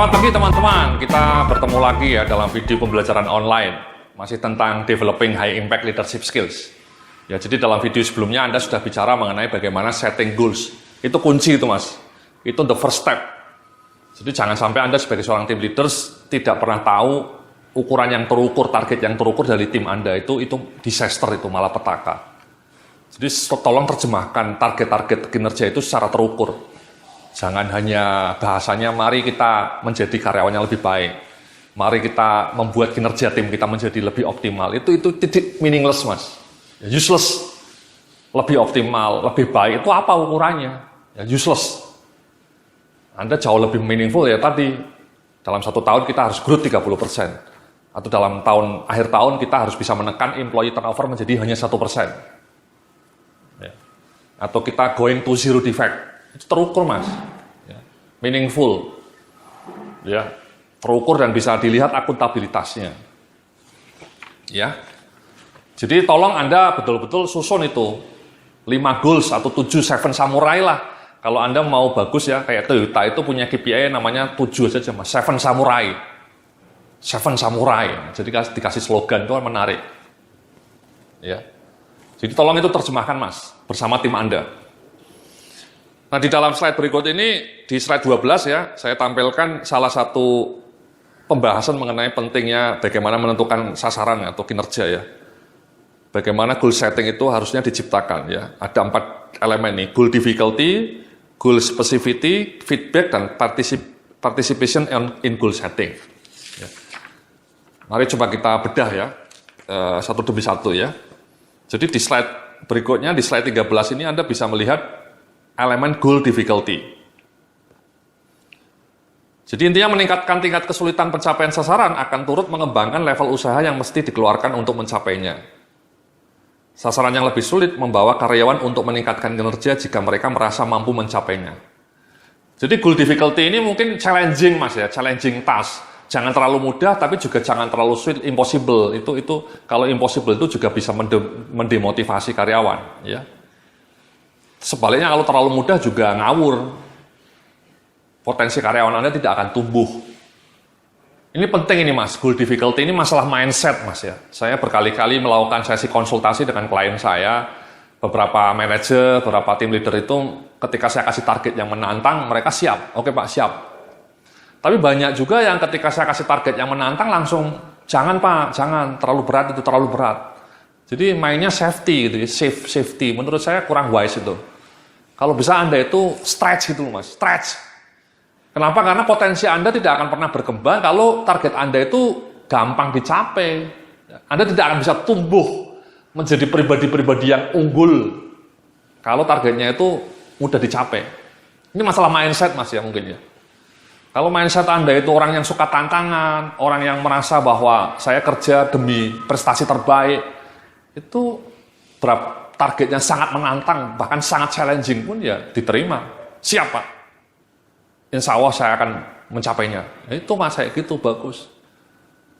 Selamat pagi teman-teman, kita bertemu lagi ya dalam video pembelajaran online masih tentang developing high impact leadership skills. Ya, jadi dalam video sebelumnya Anda sudah bicara mengenai bagaimana setting goals. Itu kunci itu Mas, itu the first step. Jadi jangan sampai Anda sebagai seorang team leaders tidak pernah tahu ukuran yang terukur, target yang terukur dari tim Anda itu disaster, itu malah petaka. Jadi tolong terjemahkan target-target kinerja itu secara terukur. Jangan hanya bahasanya mari kita menjadi karyawan yang lebih baik. Mari kita membuat kinerja tim kita menjadi lebih optimal. Itu titik meaningless Mas. Ya, useless. Lebih optimal, lebih baik itu apa ukurannya? Ya useless. Anda jauh lebih meaningful ya tadi. Dalam 1 tahun kita harus growth 30%. Atau dalam akhir tahun kita harus bisa menekan employee turnover menjadi hanya 1%. Ya. Atau kita going to zero defect. Itu terukur Mas, ya. Meaningful, ya, terukur dan bisa dilihat akuntabilitasnya, ya. Jadi tolong Anda betul-betul susun itu 5 goals atau 7 samurai lah. Kalau Anda mau bagus ya, kayak Toyota itu punya KPI namanya 7 saja Mas, 7 samurai. 7 samurai, jadi dikasih slogan itu menarik, ya. Jadi tolong itu terjemahkan Mas bersama tim Anda. Nah, di dalam slide berikut ini, di slide 12 ya, saya tampilkan salah satu pembahasan mengenai pentingnya bagaimana menentukan sasaran atau kinerja ya. Bagaimana goal setting itu harusnya diciptakan ya. Ada 4 elemen nih, goal difficulty, goal specificity, feedback, dan participation in goal setting. Ya. Mari coba kita bedah ya, satu demi satu ya. Jadi di slide berikutnya, di slide 13 ini Anda bisa melihat elemen goal difficulty. Jadi intinya meningkatkan tingkat kesulitan pencapaian sasaran akan turut mengembangkan level usaha yang mesti dikeluarkan untuk mencapainya. Sasaran yang lebih sulit membawa karyawan untuk meningkatkan kinerja jika mereka merasa mampu mencapainya. Jadi goal difficulty ini mungkin challenging Mas ya, challenging task. Jangan terlalu mudah tapi juga jangan terlalu sulit, impossible. Itu kalau impossible itu juga bisa mendemotivasi karyawan ya. Sebaliknya kalau terlalu mudah juga ngawur. Potensi karyawan Anda tidak akan tumbuh. Ini penting ini Mas, goal difficulty ini masalah mindset Mas ya. Saya berkali-kali melakukan sesi konsultasi dengan klien saya, beberapa manajer, beberapa tim leader itu ketika saya kasih target yang menantang, mereka siap. Oke Pak, siap. Tapi banyak juga yang ketika saya kasih target yang menantang langsung, jangan Pak, jangan, terlalu berat itu, terlalu berat. Jadi mainnya safety gitu ya, safety. Menurut saya kurang wise itu. Kalau bisa Anda itu stretch gitu Mas, stretch. Kenapa? Karena potensi Anda tidak akan pernah berkembang kalau target Anda itu gampang dicapai. Anda tidak akan bisa tumbuh menjadi pribadi-pribadi yang unggul kalau targetnya itu mudah dicapai. Ini masalah mindset Mas ya mungkin ya. Kalau mindset Anda itu orang yang suka tantangan, orang yang merasa bahwa saya kerja demi prestasi terbaik, itu targetnya sangat menantang, bahkan sangat challenging pun ya diterima. Siap Pak, insya Allah saya akan mencapainya. Itu Mas, saya gitu, bagus.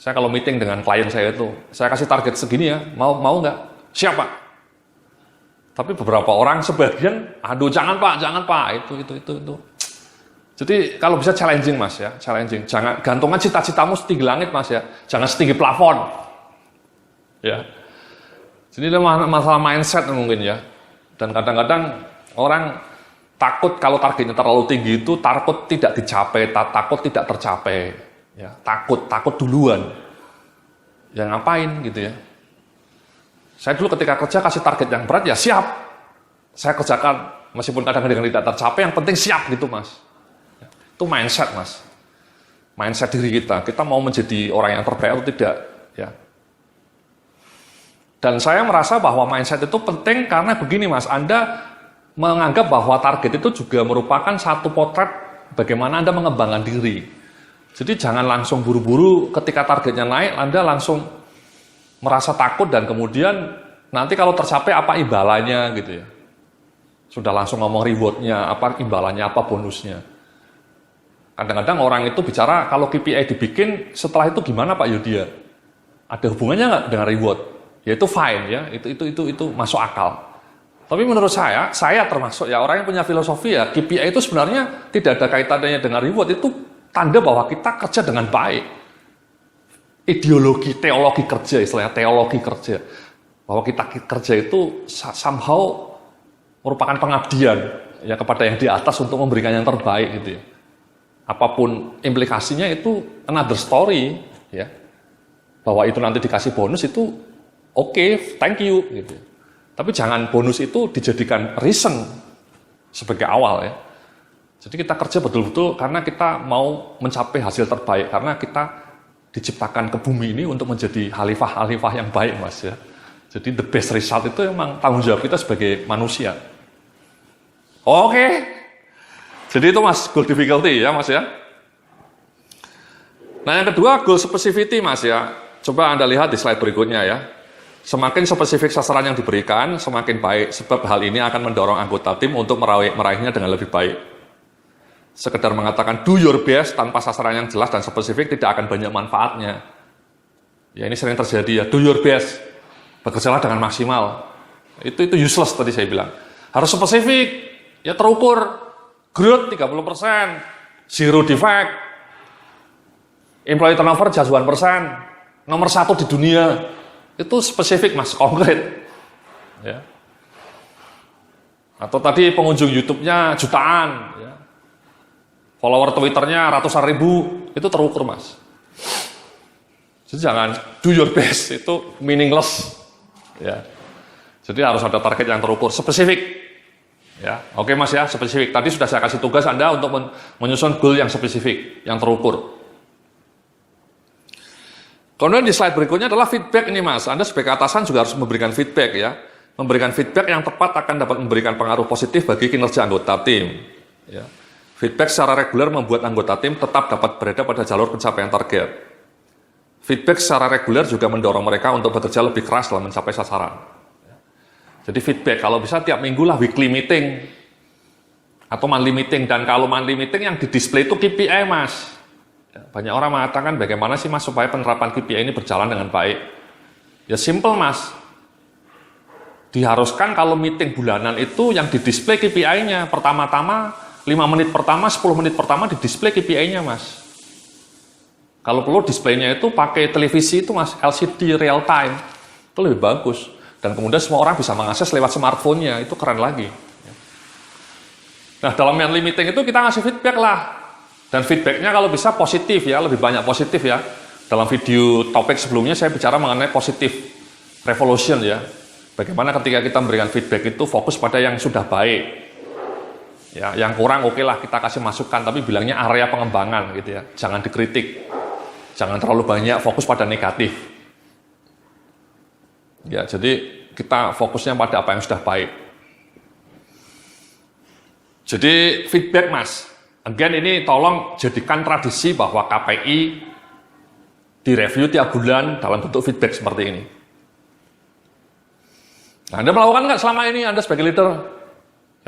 Saya kalau meeting dengan klien saya itu, saya kasih target segini ya, mau nggak? Siap Pak. Tapi beberapa orang sebagian, aduh jangan Pak, itu. Jadi kalau bisa challenging Mas ya, challenging. Jangan gantungan cita-citamu setinggi langit Mas ya, jangan setinggi plafon. Ya. Jadi ini masalah mindset mungkin ya. Dan kadang-kadang orang takut kalau targetnya terlalu tinggi itu takut tidak dicapai, takut tidak tercapai. Ya, takut duluan. Ya ngapain gitu ya. Saya dulu ketika kerja kasih target yang berat ya siap. Saya kerjakan meskipun kadang-kadang tidak tercapai, yang penting siap gitu Mas. Ya, itu mindset Mas. Mindset diri kita. Kita mau menjadi orang yang terbaik atau tidak ya. Dan saya merasa bahwa mindset itu penting karena begini Mas, Anda menganggap bahwa target itu juga merupakan satu potret bagaimana Anda mengembangkan diri. Jadi jangan langsung buru-buru ketika targetnya naik, Anda langsung merasa takut dan kemudian nanti kalau tercapai apa imbalannya gitu ya. Sudah langsung ngomong rewardnya, apa imbalannya, apa bonusnya. Kadang-kadang orang itu bicara kalau KPI dibikin, setelah itu gimana Pak Yudhya? Ada hubungannya nggak dengan reward? Ya itu fine ya, itu masuk akal. Tapi menurut saya termasuk ya orang yang punya filosofi ya KPI itu sebenarnya tidak ada kaitannya dengan reward, itu tanda bahwa kita kerja dengan baik. Ideologi, teologi kerja, istilahnya teologi kerja. Bahwa kita kerja itu somehow merupakan pengabdian ya kepada yang di atas untuk memberikan yang terbaik gitu ya. Apapun implikasinya itu another story ya. Bahwa itu nanti dikasih bonus itu oke, thank you gitu. Tapi jangan bonus itu dijadikan reason sebagai awal ya. Jadi kita kerja betul-betul karena kita mau mencapai hasil terbaik, karena kita diciptakan ke bumi ini untuk menjadi khalifah-khalifah yang baik Mas ya. Jadi the best result itu memang tanggung jawab kita sebagai manusia. Oke. Jadi itu Mas, goal difficulty ya Mas ya. Nah yang kedua, goal specificity Mas ya. Coba Anda lihat di slide berikutnya ya. Semakin spesifik sasaran yang diberikan, semakin baik. Sebab hal ini akan mendorong anggota tim untuk meraihnya dengan lebih baik. Sekedar mengatakan do your best tanpa sasaran yang jelas dan spesifik tidak akan banyak manfaatnya. Ya ini sering terjadi ya, do your best. Bekerjalah dengan maksimal. Itu useless tadi saya bilang. Harus spesifik, ya terukur. Growth 30%, zero defect, employee turnover just 1%, nomor 1 di dunia. Itu spesifik Mas, konkret. Ya. Atau tadi pengunjung YouTube-nya jutaan, ya. Follower Twitter-nya ratusan ribu, itu terukur Mas. Jadi jangan do your best, itu meaningless. Ya. Jadi harus ada target yang terukur, spesifik. Ya, oke Mas ya, spesifik. Tadi sudah saya kasih tugas Anda untuk menyusun goal yang spesifik, yang terukur. Kemudian di slide berikutnya adalah feedback ini Mas. Anda sebagai atasan juga harus memberikan feedback ya. Memberikan feedback yang tepat akan dapat memberikan pengaruh positif bagi kinerja anggota tim. Ya. Feedback secara reguler membuat anggota tim tetap dapat berada pada jalur pencapaian target. Feedback secara reguler juga mendorong mereka untuk bekerja lebih keras dalam mencapai sasaran. Jadi feedback, kalau bisa tiap minggu lah weekly meeting atau monthly meeting. Dan kalau monthly meeting yang di display itu KPI Mas. Banyak orang mengatakan bagaimana sih Mas supaya penerapan KPI ini berjalan dengan baik. Ya simple Mas. Diharuskan kalau meeting bulanan itu yang di display KPI-nya. Pertama-tama 5 menit pertama, 10 menit pertama di display KPI-nya Mas. Kalau perlu displaynya itu pakai televisi itu Mas, LCD real time. Itu lebih bagus. Dan kemudian semua orang bisa mengakses lewat smartphone-nya, itu keren lagi. Nah, dalam monthly meeting itu kita ngasih feedback lah. Dan feedback-nya kalau bisa positif ya, lebih banyak positif ya. Dalam video topik sebelumnya saya bicara mengenai positif revolution ya. Bagaimana ketika kita memberikan feedback itu fokus pada yang sudah baik. Ya, yang kurang oke lah kita kasih masukan, tapi bilangnya area pengembangan gitu ya. Jangan dikritik. Jangan terlalu banyak fokus pada negatif. Ya, jadi kita fokusnya pada apa yang sudah baik. Jadi feedback Mas. Again ini tolong jadikan tradisi bahwa KPI direview tiap bulan dalam bentuk feedback seperti ini. Nah, Anda melakukan nggak selama ini Anda sebagai leader?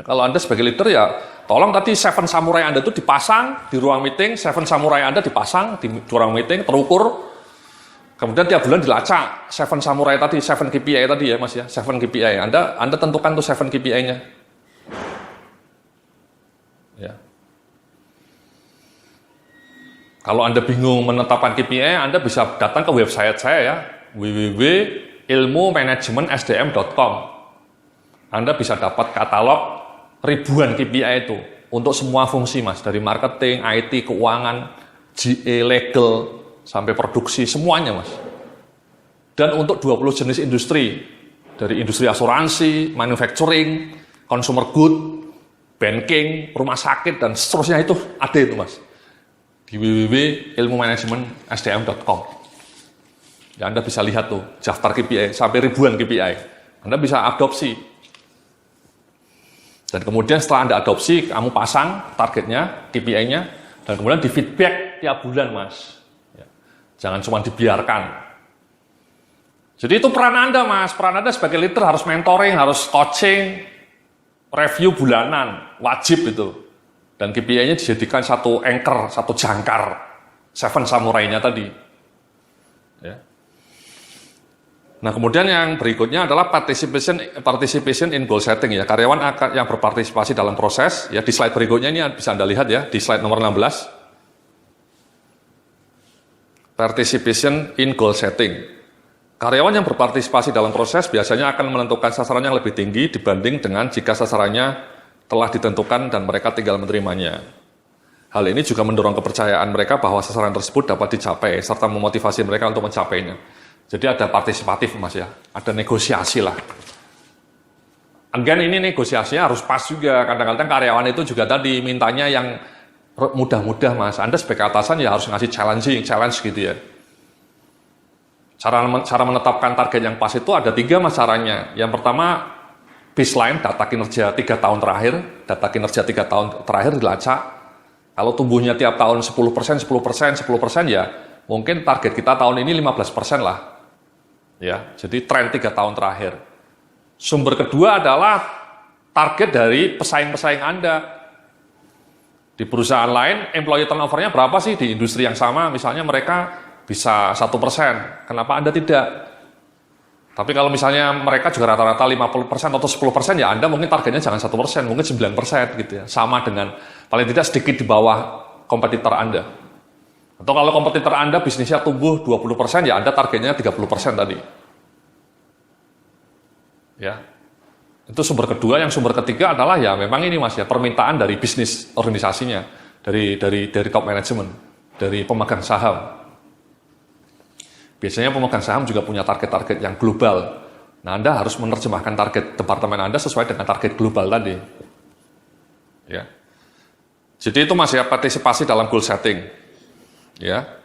Ya, kalau Anda sebagai leader ya tolong tadi 7 samurai Anda itu dipasang di ruang meeting, 7 samurai Anda dipasang di ruang meeting, terukur. Kemudian tiap bulan dilacak 7 samurai tadi, 7 KPI tadi ya Mas ya, 7 KPI. Anda tentukan tuh 7 KPI-nya. Ya. Kalau Anda bingung menetapkan KPI, Anda bisa datang ke website saya ya, www.ilmumanagement.sdm.com. Anda bisa dapat katalog ribuan KPI itu untuk semua fungsi Mas, dari marketing, IT, keuangan, GA, legal, sampai produksi, semuanya Mas. Dan untuk 20 jenis industri, dari industri asuransi, manufacturing, consumer good, banking, rumah sakit, dan seterusnya itu ada itu Mas. Di www.ilmumanagement.sdm.com. Ya, Anda bisa lihat tuh, daftar KPI, sampai ribuan KPI. Anda bisa adopsi. Dan kemudian setelah Anda adopsi, kamu pasang targetnya, KPI-nya, dan kemudian di feedback tiap bulan Mas. Jangan cuma dibiarkan. Jadi itu peran Anda Mas, peran Anda sebagai leader harus mentoring, harus coaching, review bulanan, wajib itu. Dan KPI-nya dijadikan satu anchor, satu jangkar, 7 samurai-nya tadi. Ya. Nah kemudian yang berikutnya adalah participation in goal setting ya. Karyawan akan yang berpartisipasi dalam proses, ya di slide berikutnya ini bisa Anda lihat ya, di slide nomor 16. Participation in goal setting. Karyawan yang berpartisipasi dalam proses biasanya akan menentukan sasaran yang lebih tinggi dibanding dengan jika sasarannya telah ditentukan dan mereka tinggal menerimanya. Hal ini juga mendorong kepercayaan mereka bahwa sasaran tersebut dapat dicapai, serta memotivasi mereka untuk mencapainya. Jadi ada partisipatif, Mas ya, ada negosiasi lah. Again, ini negosiasinya harus pas juga. Kadang-kadang karyawan itu juga tadi mintanya yang mudah-mudah, Mas. Anda sebagai atasan ya harus ngasih challenge gitu ya. Cara menetapkan target yang pas itu ada 3 Mas caranya. Yang pertama, baseline, data kinerja 3 tahun terakhir. Data kinerja 3 tahun terakhir dilacak. Kalau tumbuhnya tiap tahun 10%, 10%, ya mungkin target kita tahun ini 15% lah. Ya, jadi tren 3 tahun terakhir. Sumber kedua adalah target dari pesaing-pesaing Anda. Di perusahaan lain, employee turnover-nya berapa sih di industri yang sama? Misalnya mereka bisa 1%, kenapa Anda tidak? Tapi kalau misalnya mereka juga rata-rata 50% atau 10%, ya Anda mungkin targetnya jangan 1%, mungkin 9% gitu ya. Sama dengan, paling tidak sedikit di bawah kompetitor Anda. Atau kalau kompetitor Anda bisnisnya tumbuh 20%, ya Anda targetnya 30% tadi. Ya, itu sumber kedua. Yang sumber ketiga adalah ya memang ini Mas ya, permintaan dari bisnis organisasinya, dari top management, dari pemegang saham. Biasanya pemegang saham juga punya target-target yang global. Nah, Anda harus menerjemahkan target departemen Anda sesuai dengan target global tadi. Ya. Jadi itu Mas ya, partisipasi dalam goal setting. Ya.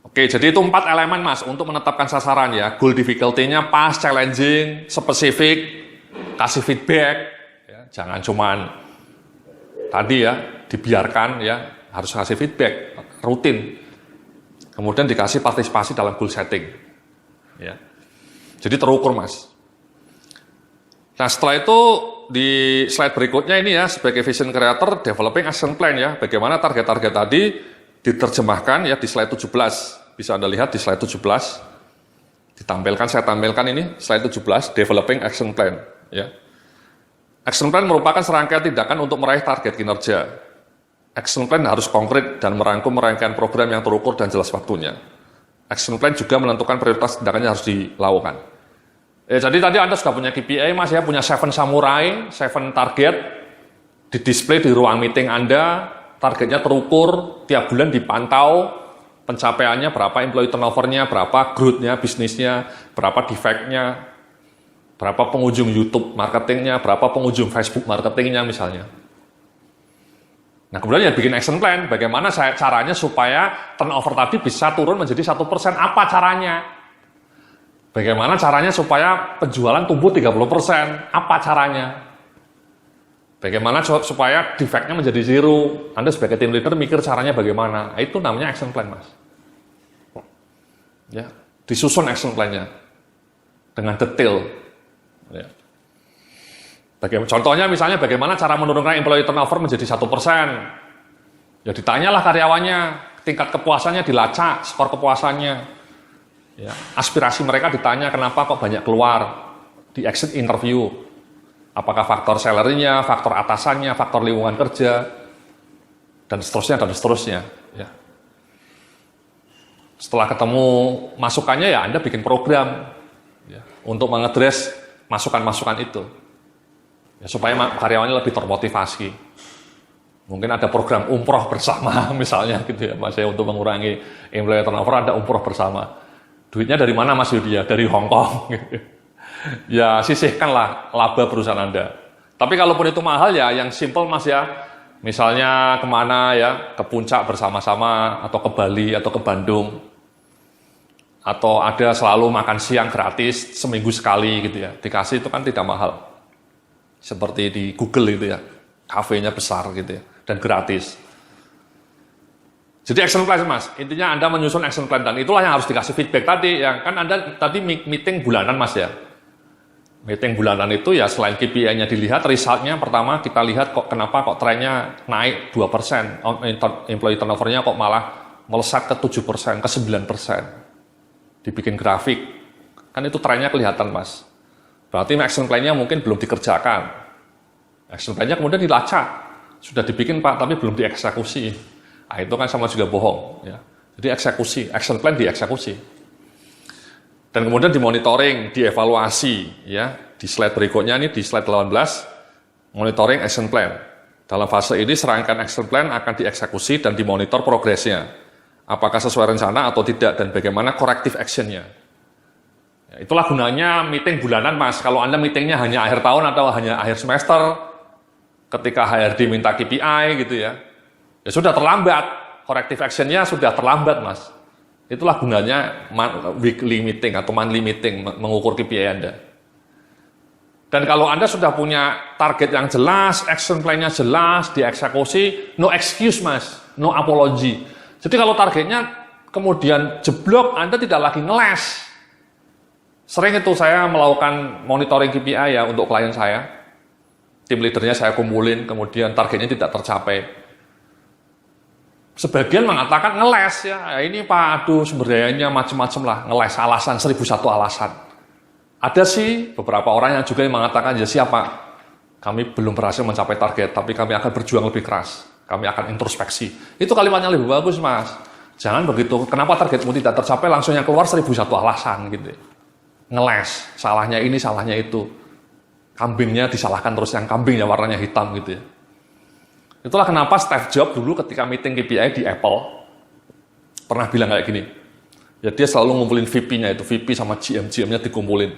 Oke, jadi itu 4 elemen Mas untuk menetapkan sasaran ya. Goal difficulty-nya pas, challenging, spesifik, kasih feedback. Ya. Jangan cuman tadi ya, dibiarkan ya, harus kasih feedback, rutin. Kemudian dikasih partisipasi dalam goal setting. Ya. Jadi terukur Mas. Nah setelah itu di slide berikutnya ini ya, sebagai vision creator, developing action plan ya. Bagaimana target-target tadi diterjemahkan ya di slide 17. Bisa Anda lihat di slide 17. Ditampilkan, saya tampilkan ini, slide 17, developing action plan. Ya. Action plan merupakan serangkaian tindakan untuk meraih target kinerja. Action plan harus konkret dan merangkum rangkaian program yang terukur dan jelas waktunya. Action plan juga menentukan prioritas tindakan yang harus dilakukan. Jadi tadi Anda sudah punya KPI Mas ya, punya 7 samurai, 7 target, di display di ruang meeting Anda, targetnya terukur, tiap bulan dipantau, pencapaiannya berapa, employee turnover-nya, berapa growth-nya, bisnisnya, berapa defect-nya, berapa pengunjung YouTube marketingnya, berapa pengunjung Facebook marketingnya misalnya. Nah kemudian ya bikin action plan, bagaimana caranya supaya turnover tadi bisa turun menjadi 1%, apa caranya? Bagaimana caranya supaya penjualan tumbuh 30%, apa caranya? Bagaimana supaya defect-nya menjadi 0? Anda sebagai team leader mikir caranya bagaimana? Itu namanya action plan Mas. Ya, disusun action plan-nya dengan detail. Ya. Contohnya misalnya bagaimana cara menurunkan employee turnover menjadi 1%. Ya ditanyalah karyawannya, tingkat kepuasannya dilacak, skor kepuasannya. Ya, aspirasi mereka ditanya kenapa kok banyak keluar di exit interview. Apakah faktor salary-nya, faktor atasannya, faktor lingkungan kerja, dan seterusnya. Ya. Setelah ketemu masukannya ya Anda bikin program ya, untuk mengadres masukan-masukan itu. Ya, supaya karyawannya lebih termotivasi. Mungkin ada program umroh bersama misalnya gitu ya Mas ya, untuk mengurangi employee turnover, ada umroh bersama. Duitnya dari mana Mas Yudi ya? Dari Hong Kong. Ya sisihkanlah laba perusahaan Anda. Tapi kalaupun itu mahal ya yang simple Mas ya. Misalnya kemana ya, ke puncak bersama-sama, atau ke Bali, atau ke Bandung. Atau ada selalu makan siang gratis seminggu sekali gitu ya. Dikasih itu kan tidak mahal. Seperti di Google itu ya, kafenya besar gitu ya, dan gratis. Jadi action plan Mas, intinya Anda menyusun action plan, dan itulah yang harus dikasih feedback tadi. Ya, kan Anda tadi meeting bulanan Mas ya. Meeting bulanan itu ya selain KPI-nya dilihat, result-nya pertama kita lihat kenapa trennya naik 2%, employee turnover-nya kok malah melesat ke 7%, ke 9%. Dibikin grafik, kan itu trennya kelihatan Mas. Berarti action plan-nya mungkin belum dikerjakan. Action plan-nya kemudian dilacak. Sudah dibikin Pak, tapi belum dieksekusi. Nah, itu kan sama juga bohong. Ya. Jadi eksekusi, action plan dieksekusi. Dan kemudian dimonitoring, dievaluasi, ya. Di slide berikutnya ini, di slide 18, monitoring action plan. Dalam fase ini serangkaian action plan akan dieksekusi dan dimonitor progresnya. Apakah sesuai rencana atau tidak, dan bagaimana corrective action-nya. Ya, itulah gunanya meeting bulanan, Mas. Kalau Anda meetingnya hanya akhir tahun atau hanya akhir semester, ketika HRD minta KPI gitu ya, ya sudah terlambat. Corrective action-nya sudah terlambat, Mas. Itulah gunanya weekly meeting atau monthly meeting, mengukur KPI Anda. Dan kalau Anda sudah punya target yang jelas, action plan-nya jelas, dieksekusi, no excuse, Mas, no apology. Jadi kalau targetnya kemudian jeblok, Anda tidak lagi ngeles. Sering itu saya melakukan monitoring KPI ya untuk klien saya. Tim leadernya saya kumpulin, kemudian targetnya tidak tercapai. Sebagian mengatakan ngeles ya, ini Pak, aduh sumber dayanya macam-macam lah, ngeles alasan, 1001 alasan. Ada sih beberapa orang yang juga mengatakan, ya siapa, kami belum berhasil mencapai target, tapi kami akan berjuang lebih keras, kami akan introspeksi. Itu kalimatnya lebih bagus, Mas. Jangan begitu, kenapa targetmu tidak tercapai, langsung yang keluar 1001 alasan gitu. Ngeles, salahnya ini, salahnya itu. Kambingnya disalahkan terus, yang kambing yang warnanya hitam gitu ya. Itulah kenapa Steve Jobs dulu ketika meeting KPI di Apple pernah bilang kayak gini. Ya dia selalu ngumpulin VP-nya, itu VP sama GM-nya dikumpulin.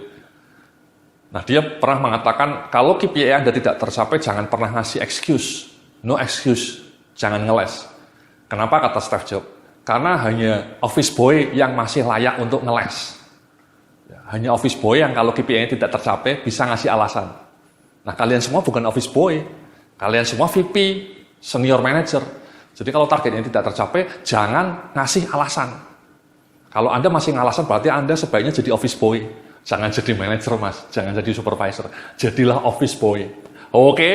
Nah dia pernah mengatakan kalau KPI Anda tidak tercapai jangan pernah ngasih excuse. No excuse, jangan ngeles. Kenapa kata Steve Jobs? Karena hanya office boy yang masih layak untuk ngeles. Hanya office boy yang kalau KPI-nya tidak tercapai bisa ngasih alasan. Nah kalian semua bukan office boy. Kalian semua VP, senior manager. Jadi kalau targetnya tidak tercapai, jangan ngasih alasan. Kalau Anda masih ngalasan, berarti Anda sebaiknya jadi office boy. Jangan jadi manager, Mas. Jangan jadi supervisor. Jadilah office boy. Oke?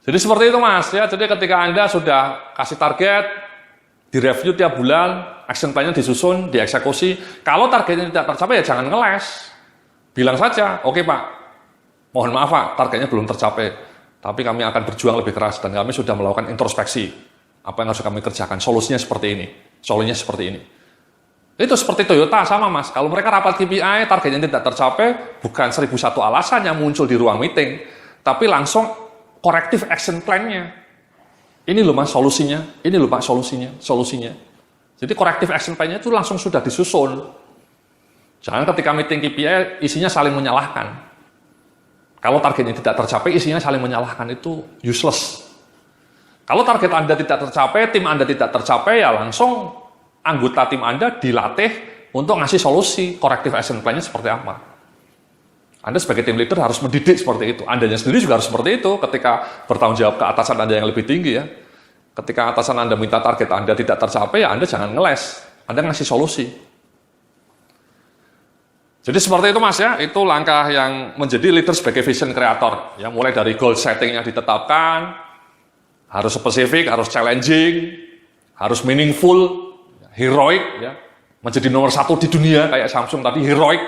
Jadi seperti itu, Mas. Ya, jadi ketika Anda sudah kasih target, direview tiap bulan, action plan-nya disusun, dieksekusi. Kalau targetnya tidak tercapai, ya jangan ngeles. Bilang saja, oke Pak, mohon maaf Pak, targetnya belum tercapai, tapi kami akan berjuang lebih keras dan kami sudah melakukan introspeksi. Apa yang harus kami kerjakan? Solusinya seperti ini, solusinya seperti ini. Itu seperti Toyota sama Mas, kalau mereka rapat KPI, targetnya tidak tercapai, bukan 1001 alasan yang muncul di ruang meeting, tapi langsung corrective action plan-nya. Ini loh Mas solusinya, ini loh Pak solusinya. Jadi corrective action plan-nya itu langsung sudah disusun. Jangan ketika meeting KPI isinya saling menyalahkan. Kalau targetnya tidak tercapai, isinya saling menyalahkan, itu useless. Kalau target Anda tidak tercapai, tim Anda tidak tercapai, ya langsung anggota tim Anda dilatih untuk ngasih solusi, corrective action plan-nya seperti apa. Anda sebagai tim leader harus mendidik seperti itu. Anda sendiri juga harus seperti itu ketika bertanggung jawab ke atasan Anda yang lebih tinggi ya. Ketika atasan Anda minta target Anda tidak tercapai, ya Anda jangan ngeles. Anda ngasih solusi. Jadi seperti itu Mas ya, itu langkah yang menjadi leader sebagai vision creator. Ya, mulai dari goal setting yang ditetapkan, harus spesifik, harus challenging, harus meaningful, heroic, ya, menjadi nomor 1 di dunia kayak Samsung tadi, heroic.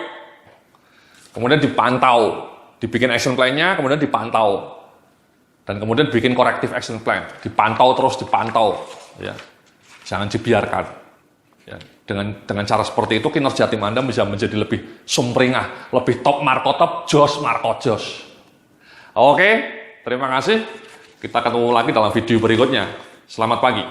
Kemudian dipantau, dibikin action plan-nya, kemudian dipantau. Dan kemudian bikin corrective action plan, dipantau terus, dipantau. Ya. Jangan dibiarkan. Ya, dengan cara seperti itu kinerja tim Anda bisa menjadi lebih sumringah, lebih top markotop, jos markot jos. Oke, terima kasih. Kita ketemu lagi dalam video berikutnya. Selamat pagi.